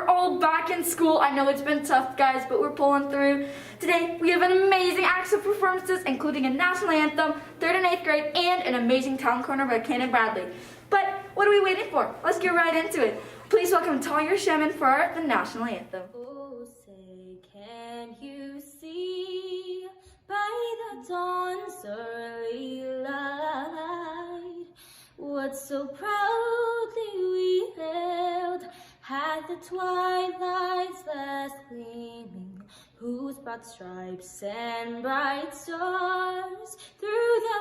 we're all back in school. I know it's been tough, guys, but we're pulling through. Today, we have an amazing acts of performances, including a national anthem, 3rd and 8th grade, and an amazing talent corner by Cannon Bradley. But what are we waiting for? Let's get right into it. Please welcome Talia Shemin for the national anthem. Oh, say, can you see by the dawn's early light what so proudly we hailed at the twilight's last gleaming, whose broad stripes and bright stars through the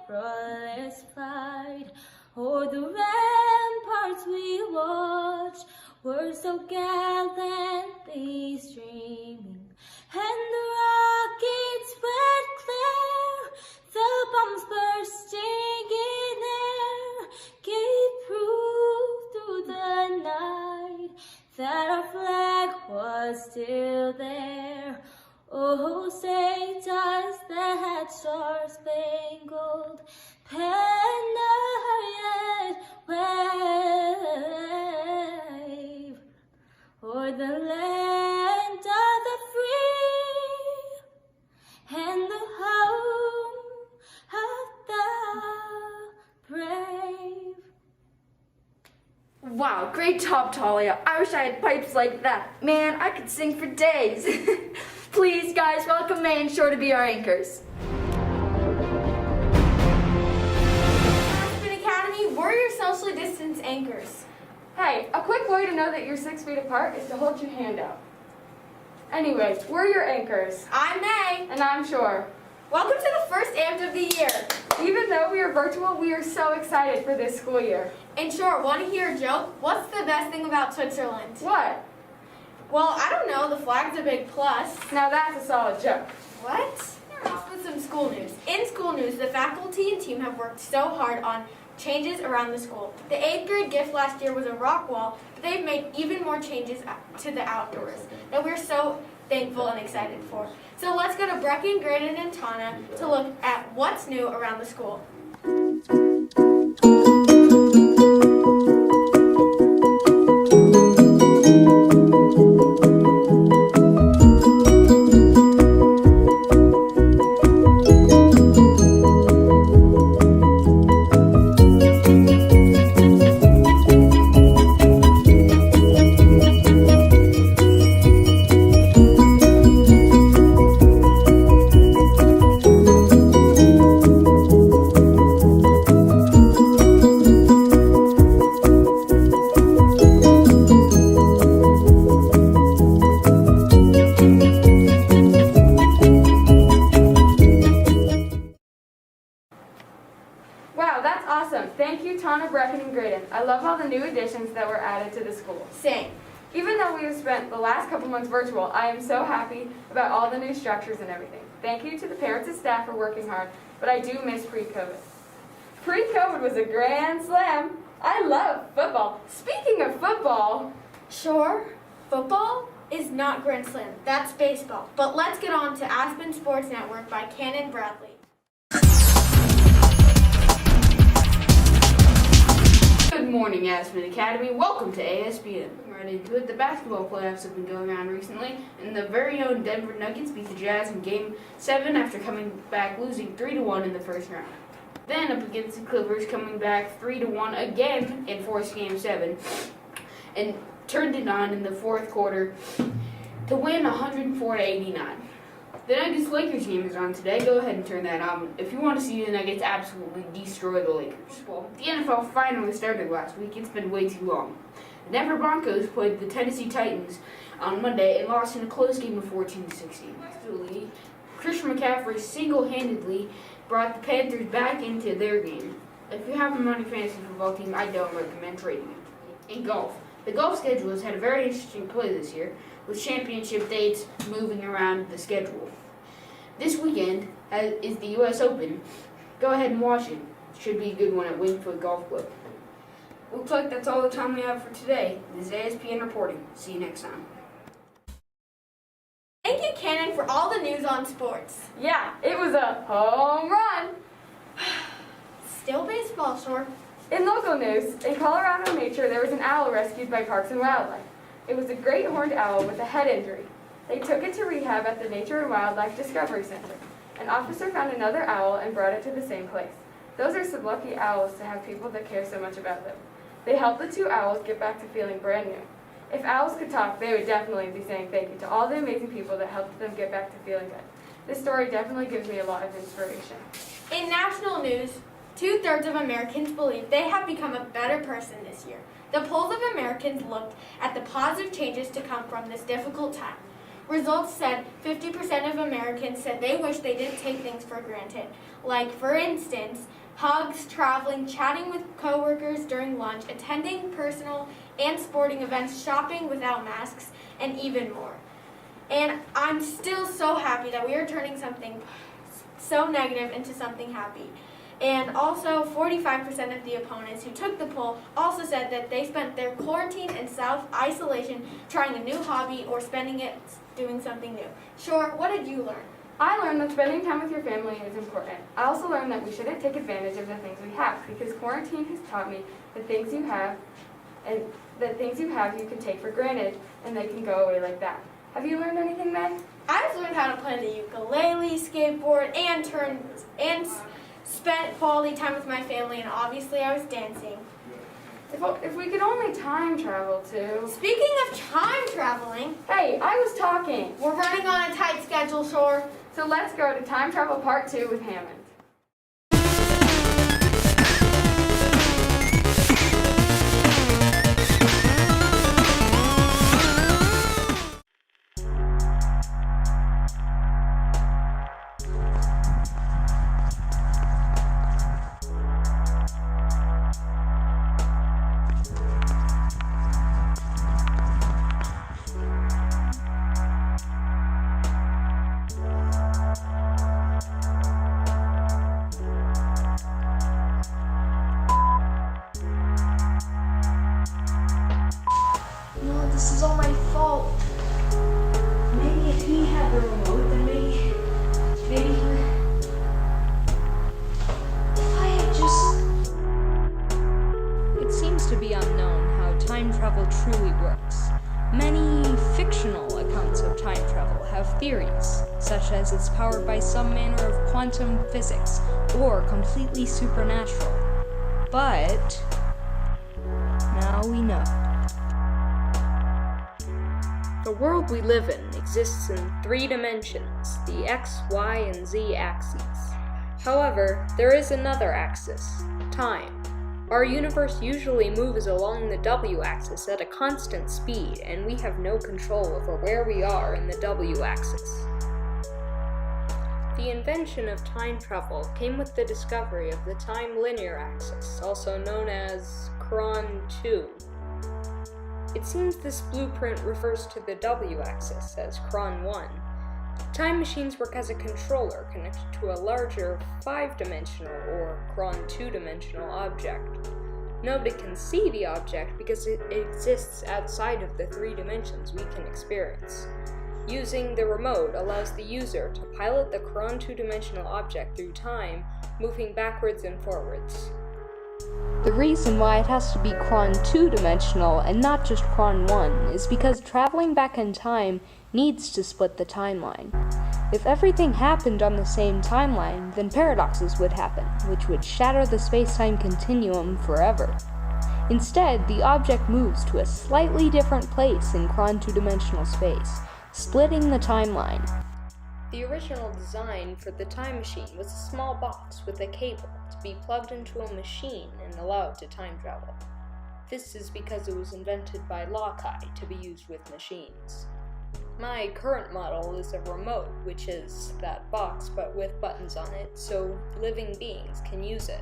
perilous fight o'er the ramparts we watched were so gallantly streaming, and the rockets went clear, the bombs bursting in air gave proof through the night that our flag was still there. Oh, say does that star-spangled banner yet wave o'er the land of the free and the home of the brave. Wow, great job, Talia. I wish I had pipes like that. Man, I could sing for days. Please, guys, welcome May and Shore to be our anchors. Aspen Academy, we're your socially distanced anchors. Hey, a quick way to know that you're 6 feet apart is to hold your hand out. Anyway, we're your anchors, I'm May. and I'm Shore. Welcome to the first amped of the year. Even though we are virtual, we are so excited for this school year. And Shore, want to hear a joke? What's the best thing about Switzerland? What? Well, I don't know. The flag's a big plus. Now that's a solid joke. What? Off with some school news. In school news, the faculty and team have worked so hard on changes around the school. The 8th grade gift last year was a rock wall, but they've made even more changes to the outdoors that we're so thankful and excited for. So let's go to Brecken, Graydon, and Tana to look at what's new around the school. Wow, that's awesome. Thank you, Tana, Brecken, and Graydon. I love all the new additions that were added to the school. Same. Even though we have spent the last couple months virtual, I am so happy about all the new structures and everything. Thank you to the parents and staff for working hard, but I do miss pre-COVID. Pre-COVID was a grand slam. I love football. Speaking of football, Sure, football is not Grand Slam. That's baseball. But let's get on to Aspen Sports Network by Cannon Bradley. Good morning, Aspen Academy. Welcome to ASPN. Right into it. The basketball playoffs have been going on recently, and the very own Denver Nuggets beat the Jazz in Game 7 after coming back losing 3-1 in the first round. Then up against the Clippers, coming back 3-1 again in forced Game 7, and turned it on in the fourth quarter to win 104-89. The Nuggets-Lakers game is on today. Go ahead and turn that on if you want to see the Nuggets absolutely destroy the Lakers. Well, the NFL finally started last week. It's been way too long. The Denver Broncos played the Tennessee Titans on Monday and lost in a close game of 14-16. Christian McCaffrey single-handedly brought the Panthers back into their game. If you have a money fantasy football team, I don't recommend trading it. In golf, the golf schedule has had a very interesting play this year, with championship dates moving around the schedule. This weekend is the U.S. Open. Go ahead and watch it. Should be a good one at Wingfoot Golf Club. Looks like that's all the time we have for today. This is ASPN reporting. See you next time. Thank you, Cannon, for all the news on sports. yeah, it was a home run. Still baseball, Shore. In local news, in Colorado nature, there was an owl rescued by Parks and Wildlife. It was a great horned owl with a head injury. They took it to rehab at the Nature and Wildlife Discovery Center. An officer found another owl and brought it to the same place. Those are some lucky owls to have people that care so much about them. They helped the two owls get back to feeling brand new. If owls could talk, they would definitely be saying thank you to all the amazing people that helped them get back to feeling good. This story definitely gives me a lot of inspiration. In national news, 2/3 of Americans believe they have become a better person this year. The polls of Americans looked at the positive changes to come from this difficult time. Results said 50% of Americans said they wish they didn't take things for granted, like, for instance, hugs, traveling, chatting with coworkers during lunch, attending personal and sporting events, shopping without masks, and even more. And I'm still so happy that we are turning something so negative into something happy. And also, 45% of the opponents who took the poll also said that they spent their quarantine and self-isolation trying a new hobby or spending it doing something new. Shore, what did you learn? I learned that spending time with your family is important. I also learned that we shouldn't take advantage of the things we have, because quarantine has taught me the things you have you can take for granted, and they can go away like that. Have you learned anything, Meg? I've learned how to play the ukulele, skateboard, and spent quality time with my family, and obviously I was dancing. If we could only time travel to... Speaking of time traveling, Hey, I was talking! we're running on a tight schedule, Shore. So let's go to Time Travel Part 2 with Hammond. No, this is all my fault. Maybe if he had the remote, then maybe if I had just... It seems to be unknown how time travel truly works. Many fictional accounts of time travel have theories, such as it's powered by some manner of quantum physics or completely supernatural. But now we know. The world we live in exists in 3 dimensions, the X, Y, and Z axes. However, there is another axis, time. Our universe usually moves along the W axis at a constant speed, and we have no control over where we are in the W axis. The invention of time travel came with the discovery of the time linear axis, also known as Cron 2. It seems this blueprint refers to the W-axis as Cron 1. Time machines work as a controller connected to a larger 5-dimensional or Cron 2-dimensional object. Nobody can see the object because it exists outside of the 3 dimensions we can experience. Using the remote allows the user to pilot the Cron 2-dimensional object through time, moving backwards and forwards. The reason why it has to be Cron 2-dimensional and not just Cron 1 is because traveling back in time needs to split the timeline. If everything happened on the same timeline, then paradoxes would happen, which would shatter the space-time continuum forever. Instead, the object moves to a slightly different place in Cron 2-dimensional space, splitting the timeline. The original design for the time machine was a small box with a cable to be plugged into a machine and allowed to time travel. This is because it was invented by Lockheed to be used with machines. My current model is a remote, which is that box but with buttons on it, so living beings can use it.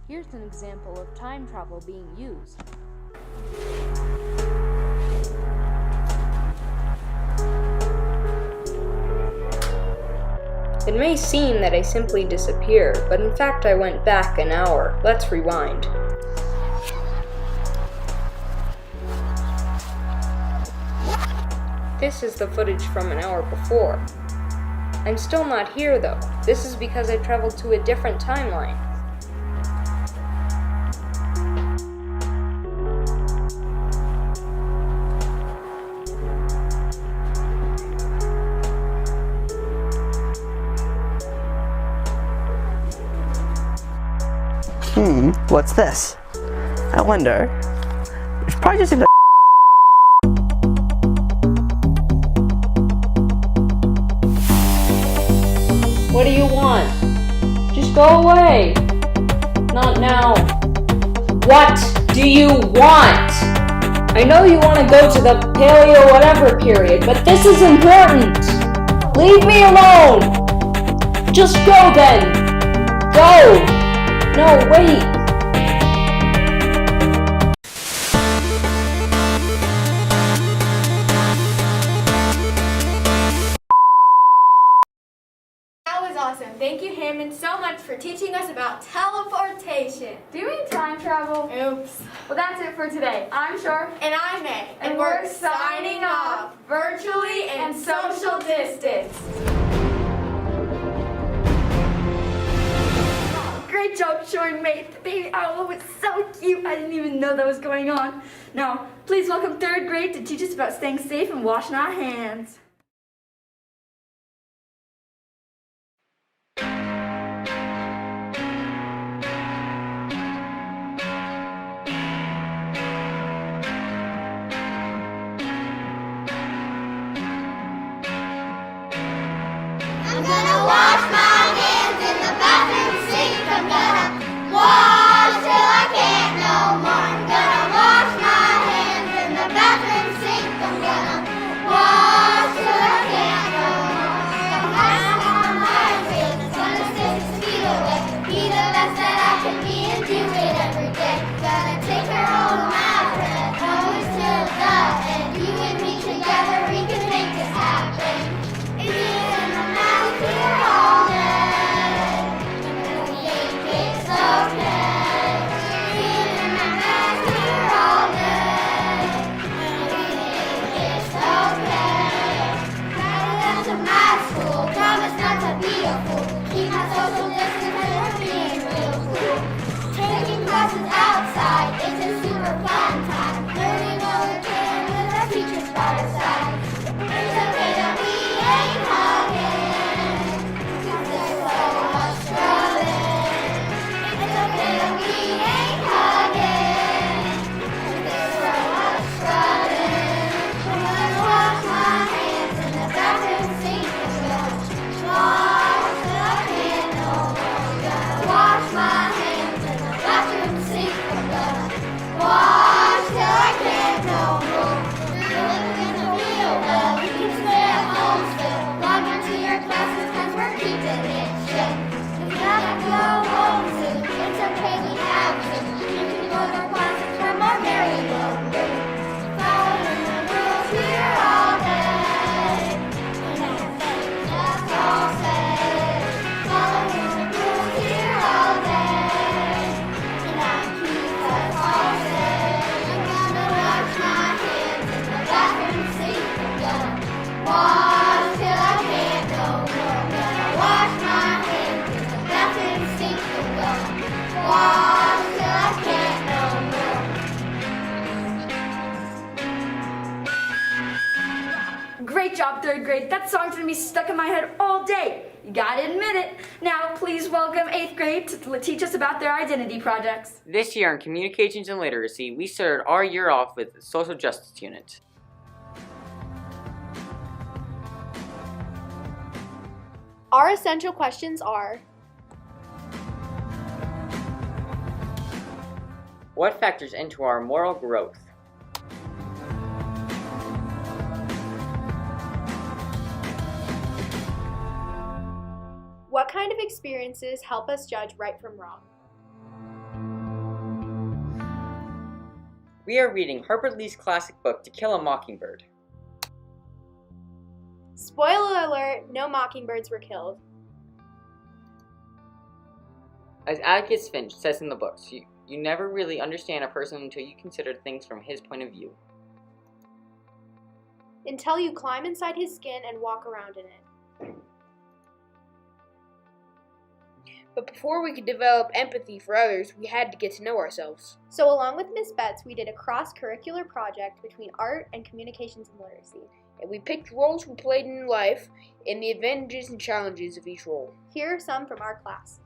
Here's an example of time travel being used. It may seem that I simply disappeared, but in fact I went back an hour. Let's rewind. This is the footage from an hour before. I'm still not here though. This is because I traveled to a different timeline. What's this? I wonder. It's probably just a What do you want? Just go away. Not now. What do you want? I know you want to go to the paleo whatever period, but this is important. Leave me alone. Just go then. Go. No, wait. That was awesome. Thank you, Hammond, so much for teaching us about teleportation. Do you mean time travel? Oops. Well, that's it for today. I'm Shore. And I'm May. And we're signing off virtually and social distance. Great job showing me the baby owl was so cute. I didn't even know that was going on. Now, please welcome third grade to teach us about staying safe and washing our hands. I'm gonna wash my hands in the bathroom sink. I'm gonna wash till I can't no more. I'm gonna wash my hands in the bathroom sink. I'm gonna wash till I can't no more. I'm gonna on my face. I'm gonna stay 6 feet away. Be the best that I can be and do it every day. Gotta take care of my breath. Always till the end. You and me together, we can make this happen. It's in the mouth here all day. And we ain't it's okay. It's in the mouth here all day. And we ain't it's okay. Gotta go to my school. Promise not to be a fool. Keep my social distance and we're being real cool. Taking classes outside. It's a super fun time. Learning all we can with our teachers by our side. It's okay that we ain't hugging. 'Cause there's so much struggling. It's okay that we ain't hugging. 'Cause there's so much struggling. I'm gonna wash my hands in the bathroom sink. I'm gonna wash till I can't no more. I'm gonna wash my hands in the bathroom sink. I'm gonna wash till I can't no more. We're living in the real world. We can stay at home still. Log into your classes 'cause we're keeping it chill. We gotta go home soon. It's okay, we have to. You can go to classes from our merry-go room. Following the rules here all day. And I think that's all said. Following the rules here all day. And I keep us all safe. I'm gonna wash my hands in the bathroom sink. I'm gonna wash till I can't no more. I'm gonna wash my hands in the bathroom sink. I'm gonna wash till I can't no more. Great job, third grade. That song's gonna be stuck in my head all day. You gotta admit it. Now, please welcome 8th grade to teach us about their identity projects. This year in Communications and Literacy, we started our year off with the Social Justice Unit. Our essential questions are: What factors into our moral growth? what kind of experiences help us judge right from wrong? We are reading Harper Lee's classic book, To Kill a Mockingbird. Spoiler alert, no mockingbirds were killed. As Atticus Finch says in the books, you never really understand a person until you consider things from his point of view. Until you climb inside his skin and walk around in it. But before we could develop empathy for others, we had to get to know ourselves. So along with Miss Betts, we did a cross-curricular project between art and communications and literacy. And we picked roles we played in life and the advantages and challenges of each role. Here are some from our class.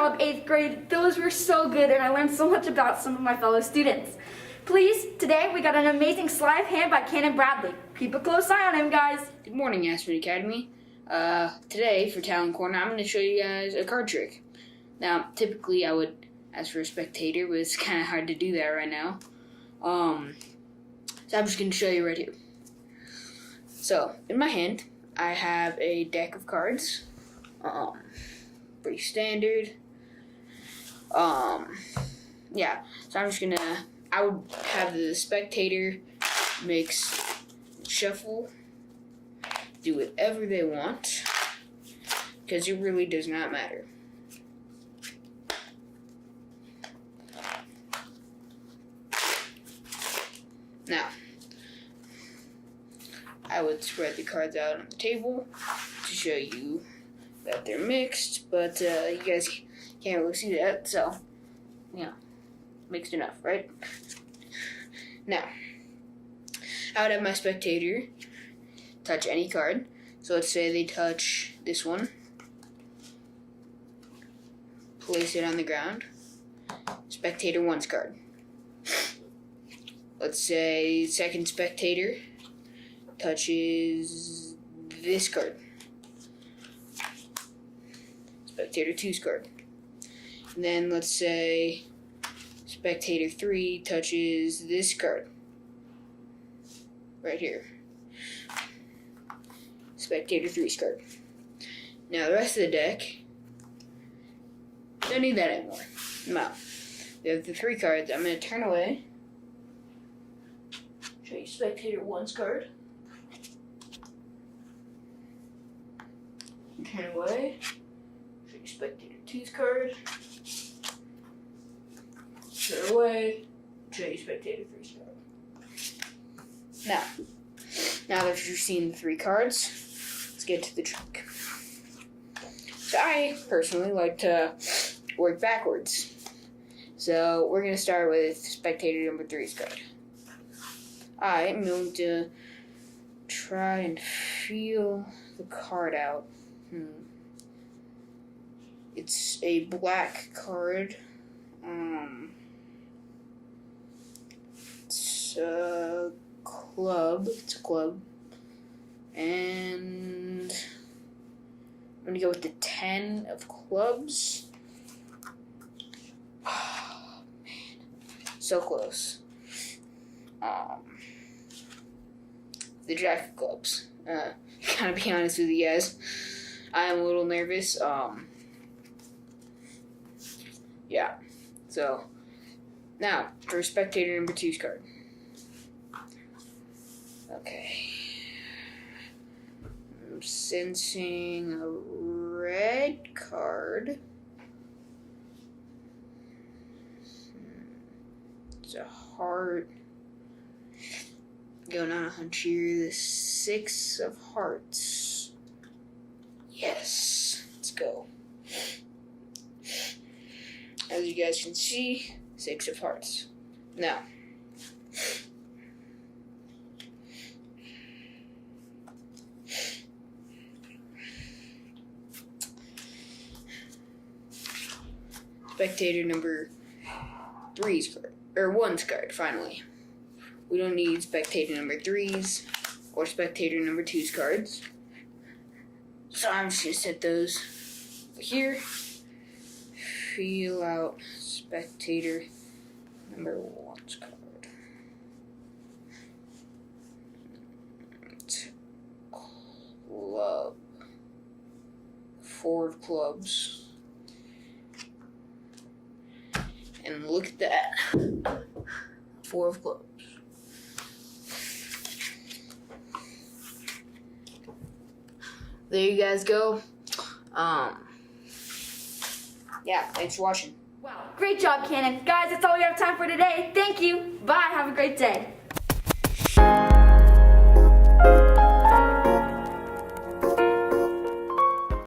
job, 8th grade. Those were so good, and I learned so much about some of my fellow students. Please, today we got an amazing sleight of hand by Cannon Bradley. Keep a close eye on him, guys. Good morning, Aspen Academy. Today, for Talent Corner, I'm going to show you guys a card trick. Now, typically I would ask for a spectator, but it's kind of hard to do that right now. So I'm just going to show you right here. So, in my hand, I have a deck of cards. Pretty standard. Yeah, so I'm just going to, I would have the spectator mix, shuffle, do whatever they want, because it really does not matter. Now, I would spread the cards out on the table to show you that they're mixed, but you guys can't really see that, so, yeah, mixed enough, right? Now, I would have my spectator touch any card. So let's say they touch this one, place it on the ground, spectator one's card. Let's say second spectator touches this card, spectator two's card. And then let's say spectator 3 touches this card right here, spectator 3's card. Now the rest of the deck, don't need that anymore. Now, we have the 3 cards. I'm going to turn away, show you spectator 1's card, turn away, show you spectator 2's card, turn away, show you spectator 3's card. Now that you've seen the 3 cards, let's get to the trick. So I personally like to work backwards. So we're going to start with spectator number 3's card. I am going to try and feel the card out. It's a black card. It's a club. It's a club. And I'm going to go with the 10 of clubs. Oh, man. So close. The jack of clubs. Gotta be honest with you guys, I am a little nervous. Yeah. So, now, for spectator number 2's card. Okay. I'm sensing a red card. It's a heart. Going on a hunch here, the 6 of hearts. Yes, let's go. As you guys can see, 6 of hearts. Now, spectator number 3's card, or 1's card, finally. We don't need spectator number 3's or spectator number 2's cards. So I'm just going to set those here. Feel out spectator number 1's card. It's club. 4 of clubs. And look at that. 4 of clubs. There you guys go. Yeah, thanks for watching. Wow, great job, Cannon. Guys, that's all we have time for today. Thank you. Bye. Have a great day.